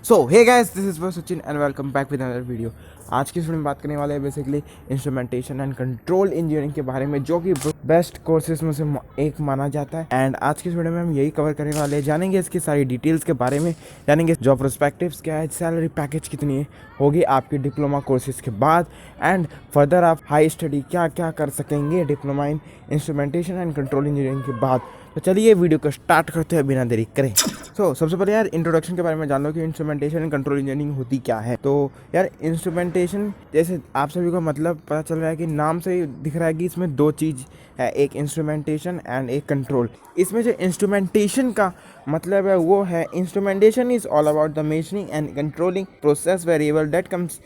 So hey guys, this is Sachin and welcome back with another video. आज की video में बात करने वाले हैं basically instrumentation and control engineering के बारे में, जो कि बेस्ट कोर्सेज में से एक माना जाता है। एंड आज की वीडियो में हम यही कवर करने वाले हैं, जानेंगे इसकी सारी डिटेल्स के बारे में, जानेंगे जॉब प्रोस्पेक्टिव्स क्या है, सैलरी पैकेज कितनी है होगी आपकी डिप्लोमा कोर्सेज के बाद, एंड फर्दर आप हाई स्टडी क्या क्या कर सकेंगे diploma in instrumentation and control engineering के बाद। तो चलिए वीडियो को स्टार्ट करते हैं बिना देरी करें। सबसे पहले यार इंट्रोडक्शन के बारे में जान लो कि इंस्ट्रूमेंटेशन एंड कंट्रोल इंजीनियरिंग होती क्या है। तो यार इंस्ट्रूमेंटेशन, जैसे आप सभी को मतलब पता चल रहा है कि नाम से ही दिख रहा है कि इसमें दो चीज़ है, एक इंस्ट्रूमेंटेशन एंड एक कंट्रोल। इसमें जो इंस्ट्रूमेंटेशन का मतलब है वो है, instrumentation is all about the measuring and controlling process variable that comes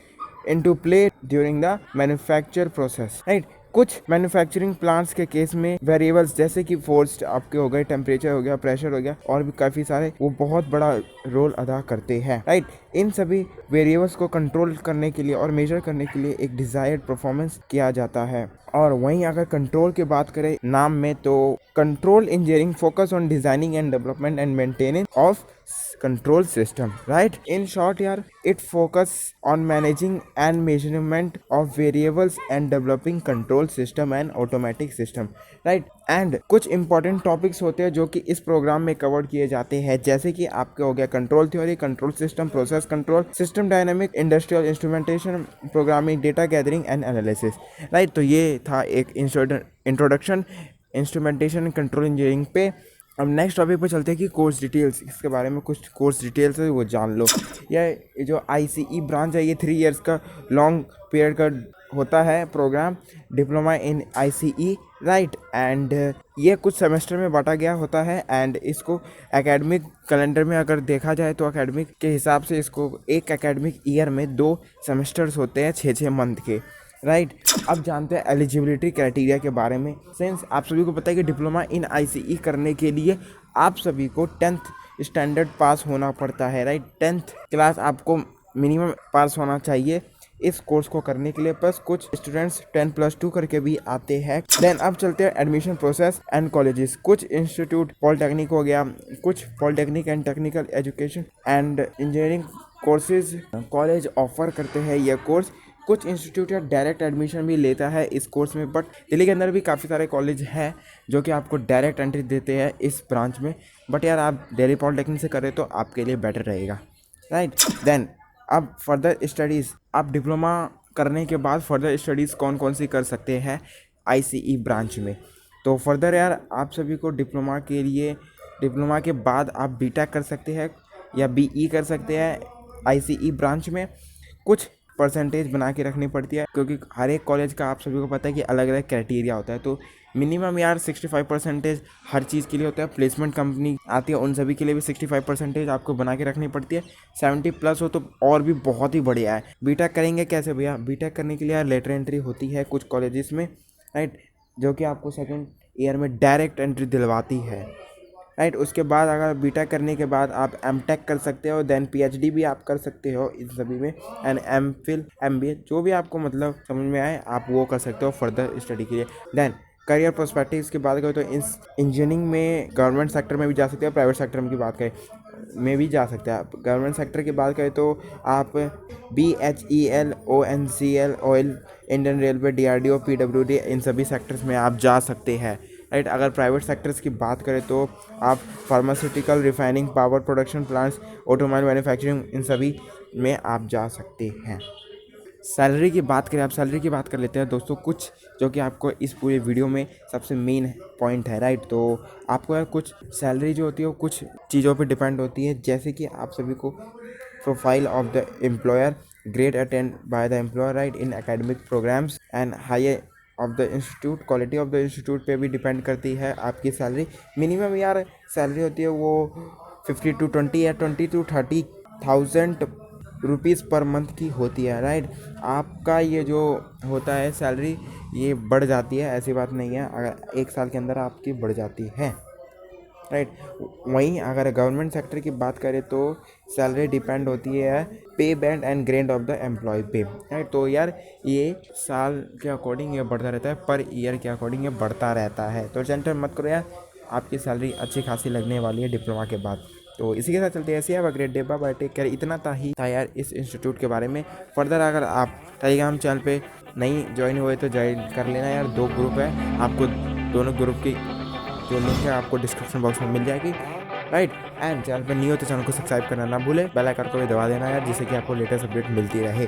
into play during the manufacture process, right. कुछ मैन्युफैक्चरिंग प्लांट्स के केस में वेरिएबल्स जैसे कि फोर्स आपके हो गए, टेम्परेचर हो गया, प्रेशर हो गया, और भी काफ़ी सारे, वो बहुत बड़ा रोल अदा करते हैं, राइट। इन सभी वेरिएबल्स को कंट्रोल करने के लिए और मेजर करने के लिए एक डिजायर्ड परफॉर्मेंस किया जाता है। और वहीं अगर कंट्रोल की बात करें नाम में, तो control engineering focus on designing and development and maintenance of control system, right? In short यार, it focus on managing and measurement of variables and developing control system and automatic system, right? And कुछ important topics होते हैं जो कि इस programme में cover किए जाते हैं, जैसे कि आपके हो गया control theory, control system, process control, system dynamic, industrial instrumentation, programming, data gathering and analysis, right. तो ये था एक इंट्रोडक्शन इंस्ट्रूमेंटेशन कंट्रोल इंजीनियरिंग पे। अब नेक्स्ट टॉपिक पे चलते हैं कि कोर्स डिटेल्स, इसके बारे में कुछ कोर्स डिटेल्स है वो जान लो। यह जो ICE ब्रांच है, ये 3 इयर्स का लॉन्ग पीरियड का होता है programme, diploma in ICE, right. And ये कुछ सेमेस्टर में बांटा गया होता है। एंड इसको एकेडमिक कैलेंडर में अगर देखा जाए तो एकेडमिक के हिसाब से इसको एक एकेडमिक ईयर में 2 सेमेस्टर्स होते हैं 6-6 मंथ के, राइट। अब जानते हैं एलिजिबिलिटी क्राइटेरिया के बारे में। सिंस आप सभी को पता है कि डिप्लोमा इन ICE करने के लिए आप सभी को 10th स्टैंडर्ड पास होना पड़ता है, राइट। 10th क्लास आपको मिनिमम पास होना चाहिए इस कोर्स को करने के लिए। प्लस कुछ स्टूडेंट्स 10+2 करके भी आते हैं। देन अब चलते हैं एडमिशन प्रोसेस एंड कॉलेजेस। कुछ इंस्टीट्यूट पॉलिटेक्निक हो गया, कुछ polytechnic and technical education and engineering courses college offer करते हैं यह कोर्स। कुछ इंस्टीट्यूट या डायरेक्ट एडमिशन भी लेता है इस कोर्स में, बट दिल्ली के अंदर भी काफ़ी सारे कॉलेज हैं जो कि आपको डायरेक्ट एंट्री देते हैं इस ब्रांच में। बट यार आप दिल्ली पॉलिटेक्निक से करें तो आपके लिए बेटर रहेगा, राइट। देन अब फर्दर स्टडीज़, आप डिप्लोमा करने के बाद फर्दर स्टडीज़ कौन कौन सी कर सकते हैं ICE ब्रांच में। तो फर्दर यार आप सभी को डिप्लोमा के लिए, डिप्लोमा के बाद आप BTech कर सकते हैं या BE कर सकते हैं ICE ब्रांच में। कुछ परसेंटेज बना के रखनी पड़ती है, क्योंकि हर एक कॉलेज का आप सभी को पता है कि अलग अलग क्राइटेरिया होता है। तो मिनिमम यार 65% हर चीज़ के लिए होता है। प्लेसमेंट कंपनी आती है, उन सभी के लिए भी 65% आपको बना के रखनी पड़ती है। 70+ हो तो और भी बहुत ही बढ़िया है। BTech करेंगे कैसे भैया? BTech करने के लिए यार लेटर एंट्री होती है कुछ कॉलेजेस में, राइट, जो कि आपको 2nd ईयर में डायरेक्ट एंट्री दिलवाती है, राइट। उसके बाद अगर BTech करने के बाद आप MTech कर सकते हो, देन PhD भी आप कर सकते हो इन सभी में, एंड MPhil, MBA, जो भी आपको मतलब समझ में आए आप वो कर सकते हो फर्दर स्टडी के लिए। देन करियर पर्सपेक्टिव्स की बात करें तो इस इंजीनियरिंग में गवर्नमेंट सेक्टर में भी जा सकते हो, प्राइवेट सेक्टर में की बात करें में भी जा सकते हैं। आप गवर्नमेंट सेक्टर की बात करें तो आप BHEL, ONCL, oil, Indian railway, DRDO, PWD, इन सभी सेक्टर्स में आप जा सकते हैं, राइट। अगर प्राइवेट सेक्टर्स की बात करें तो आप pharmaceutical, refining, power production plants, automobile manufacturing, इन सभी में आप जा सकते हैं। सैलरी की बात करें, आप सैलरी की बात कर लेते हैं दोस्तों, कुछ जो कि आपको इस पूरे वीडियो में सबसे मेन पॉइंट है, राइट। तो आपको यार कुछ सैलरी जो होती है वो कुछ चीज़ों पे डिपेंड होती है, जैसे कि आप सभी को profile of the employer, grade attend by the employer, right, in academic programmes and higher of the institute, quality of the institute पे भी डिपेंड करती है आपकी सैलरी। मिनिमम यार सैलरी होती है वो 50 to 20 या 20 to 30,000 रुपीज़ पर मंथ की होती है, राइट। आपका ये जो होता है सैलरी, ये बढ़ जाती है, ऐसी बात नहीं है, अगर 1 साल के अंदर आपकी बढ़ जाती है, राइट। वहीं अगर गवर्नमेंट सेक्टर की बात करें तो सैलरी डिपेंड होती है पे band and grade of the employ पे, राइट। तो यार ये साल के अकॉर्डिंग ये बढ़ता रहता है, पर ईयर के अकॉर्डिंग ये बढ़ता रहता है। तो टेंशन मत करो यार, आपकी सैलरी अच्छी खासी लगने वाली है डिप्लोमा के बाद। तो इसी के साथ चलते हैं, ऐसे have a great day, bye bye, take care. इतना था यार इस इंस्टीट्यूट के बारे में। फर्दर अगर आप टेलीग्राम चैनल पे नहीं ज्वाइन हुए तो ज्वाइन कर लेना यार। 2 ग्रुप है, आपको दोनों ग्रुप की जो लिंक है आपको डिस्क्रिप्शन बॉक्स में मिल जाएगी, राइट। एंड चैनल पे न्यू हो तो चैनल को सब्सक्राइब करना ना भूले, बेल आइकन को भी दबा देना यार, जिससे कि आपको लेटेस्ट अपडेट मिलती रहे।